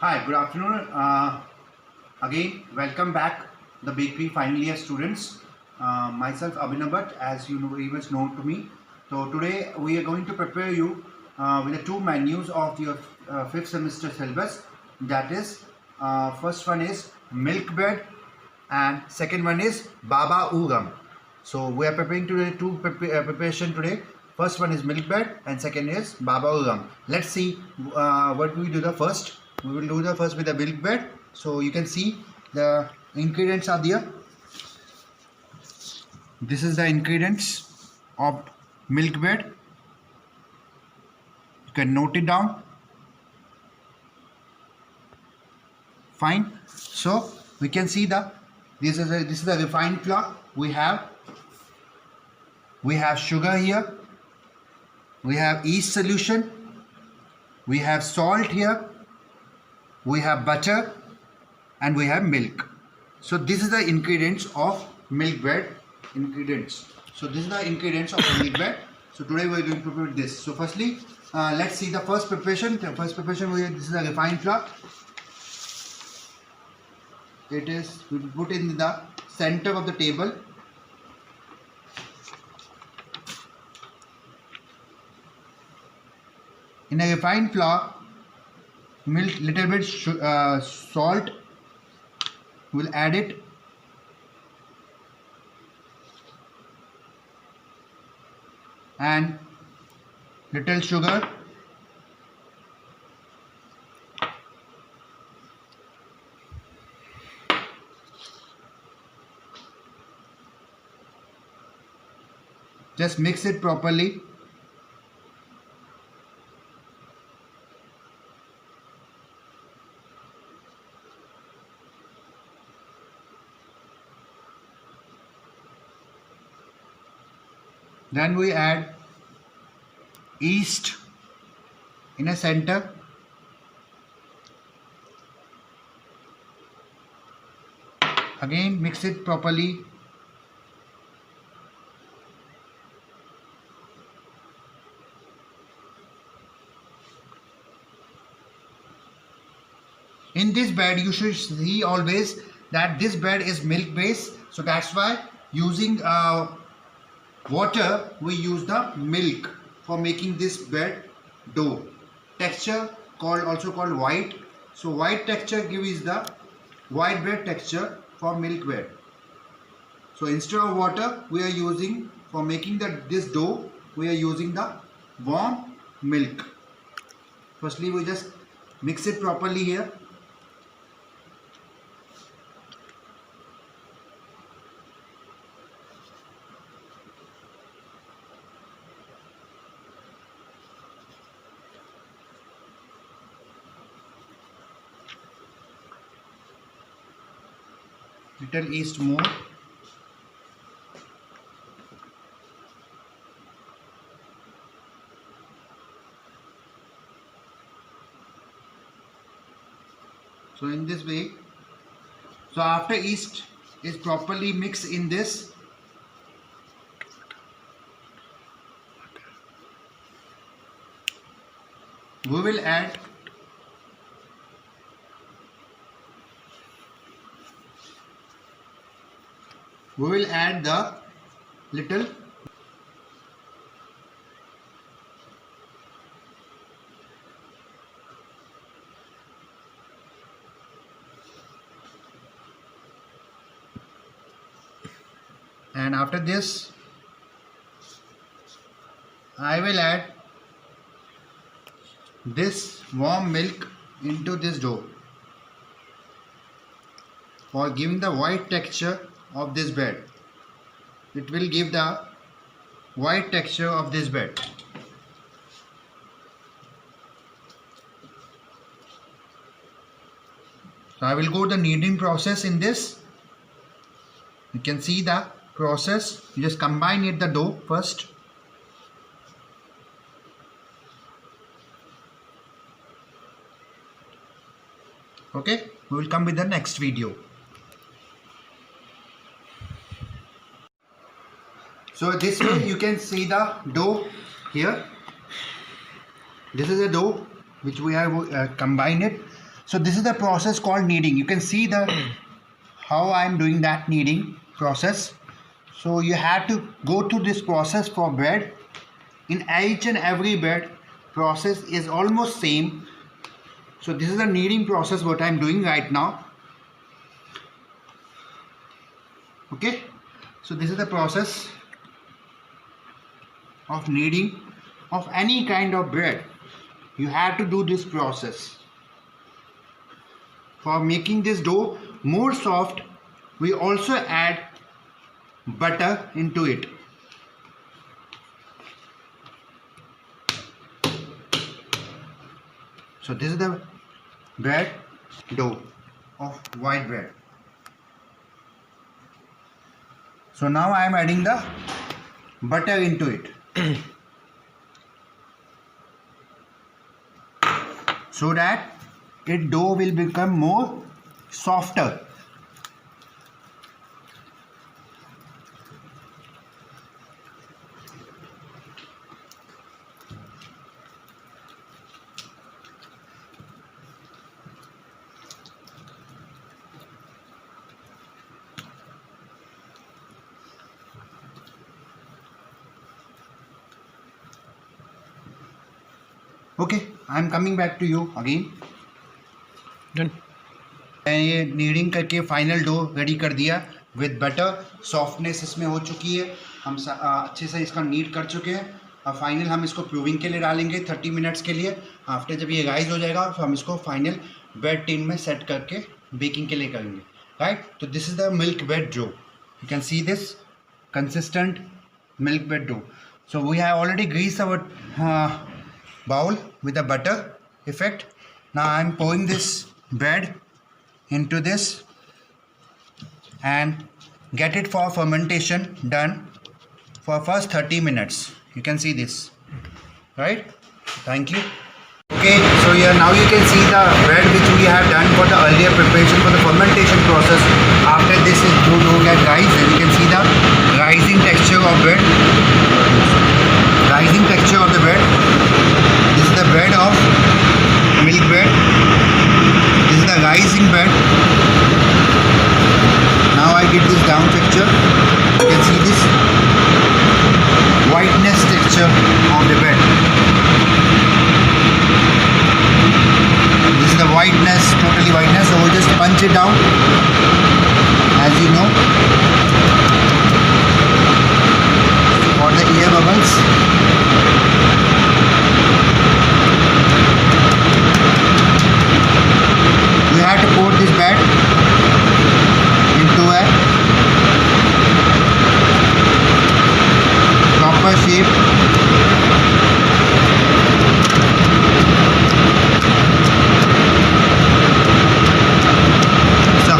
Hi, good afternoon. Again, welcome back, the bakery final year students. Myself Abhinav Bhatt, as you know, very much known to me. So today we are going to prepare you with the two menus of your fifth semester syllabus. That is, first one is milk bread, and second one is baba ugam. So we are preparing today two preparation today. First one is milk bread and second is baba ugam. Let's see what we do the first. We will do the first with the milk bread. So you can see the ingredients are there. This is the ingredients of milk bread. You can note it down. Fine. So we can see this is the refined flour. We have sugar here. We have yeast solution. We have salt here. We have butter and we have milk. So this is the ingredients of milk bread. So this is the ingredients of milk bread. So today we are going to prepare this. So firstly, let's see the first preparation. The first preparation this is the refined flour. It is we put in the center of the table. In a refined flour, milk, little bit salt, we'll add it, and little sugar, just mix it properly. Then we add yeast in a center. Again mix it properly. In this bread you should see always that this bread is milk based, so that's why using water we use the milk for making this bread dough. Texture also called white. So white texture gives the white bread texture for milk bread. So instead of water we are using for making this dough, we are using the warm milk. Firstly we just mix it properly here. Little yeast more. So in this way, so after yeast is properly mixed in this, we will add the little and after this I will add this warm milk into this dough for giving the white texture of this bread. It will give the white texture of this bread. So I will go the kneading process in this. You can see the process. You just combine it the dough first. Okay, we will come with the next video. So this way you can see the dough here. This is a dough which we have combined it. So this is the process called kneading. You can see the how I am doing that kneading process. So you have to go through this process for bread. In each and every bread, process is almost same. So this is the kneading process what I am doing right now. Okay, so this is the process of kneading of any kind of bread. You have to do this process. For making this dough more soft, we also add butter into it. So this is the bread dough of white bread. So now I am adding the butter into it so that its dough will become more softer. Okay, I am coming back to you again. Done. मैं ये needing करके final dough ready कर दिया with butter. Softness इसमें हो चुकी है. हम अच्छे से इसका नीड कर चुके हैं. अब फाइनल हम इसको प्रूविंग के लिए डालेंगे 30 मिनट्स के लिए. आफ्टर जब ये राइज हो जाएगा तो हम इसको फाइनल ब्रेड टिन में सेट करके बेकिंग के लिए करेंगे. राइट, तो this is the milk bread dough. You can see this consistent milk bread dough. So we have already greased our bowl with the butter effect. Now I am pouring this bread into this and get it for fermentation done for first 30 minutes. You can see this, right? Thank you. Okay, so here now you can see the bread which we have done for the earlier preparation for the fermentation process. After this is dough get rise, and you can see the rising texture of bread. Rising texture of the bread. This is the bread of milk bread. This is the rising bread. Now I get this down texture. You can see this whiteness texture of the bread. This is the whiteness, totally whiteness. So we just punch it down, as you know, for the air bubbles. You have to pour this bread into a proper shape. So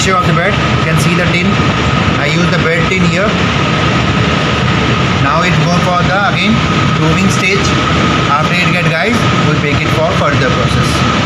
picture of the bed. You can see the tin. I use the bed tin here. Now it go for the again proving stage. After it get guys, we'll take it for further process.